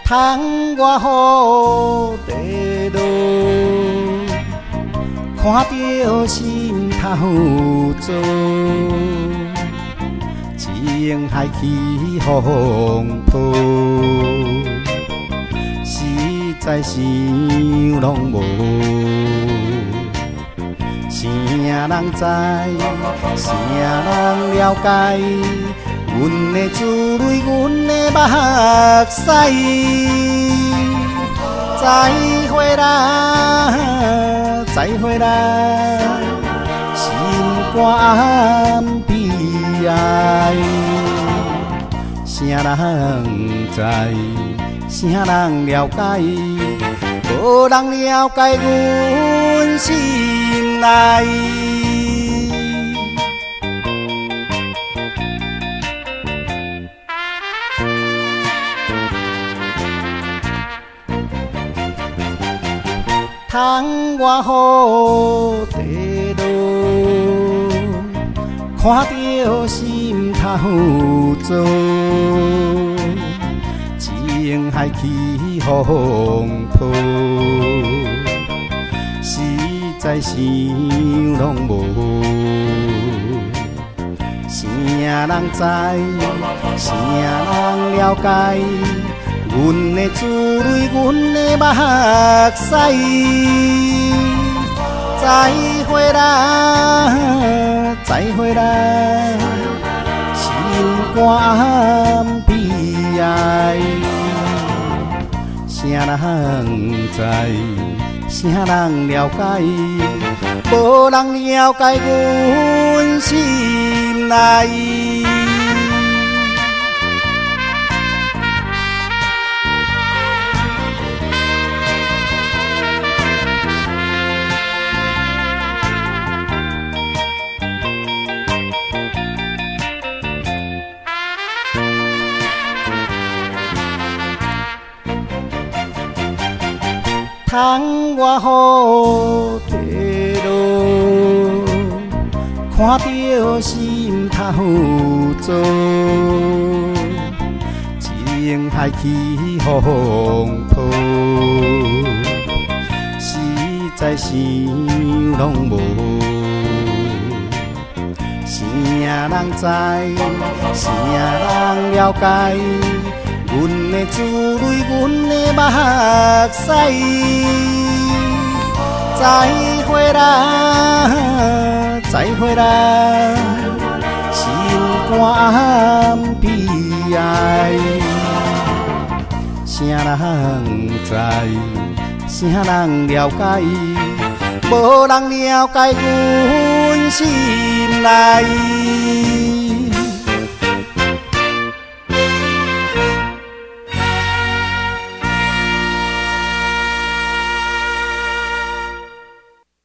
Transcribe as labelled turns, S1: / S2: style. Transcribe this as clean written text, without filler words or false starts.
S1: 窗外雨地落，看着心头糟，情海起风波，实在想拢无。谁人知？谁人了解？阮的珠泪，阮的目屎。再会啦，再会啦，心肝悲哀。啥人知？啥人了解？无人了解阮心内。窗外雨地落，看着心头糟，情海起风波，实在想拢无。谁人知？谁人了解？阮的珠泪，阮的目屎。再会啦，再会啦，心肝悲哀。啥人知？啥人了解？无人了解阮心内。窗外雨地落，看着心头糟，情海起风波，实在想拢无。啥人知？啥人了解？阮的珠泪，阮的目屎。再会啦，再会啦，心肝悲哀。啥人知？啥人了解？无人了解阮心内。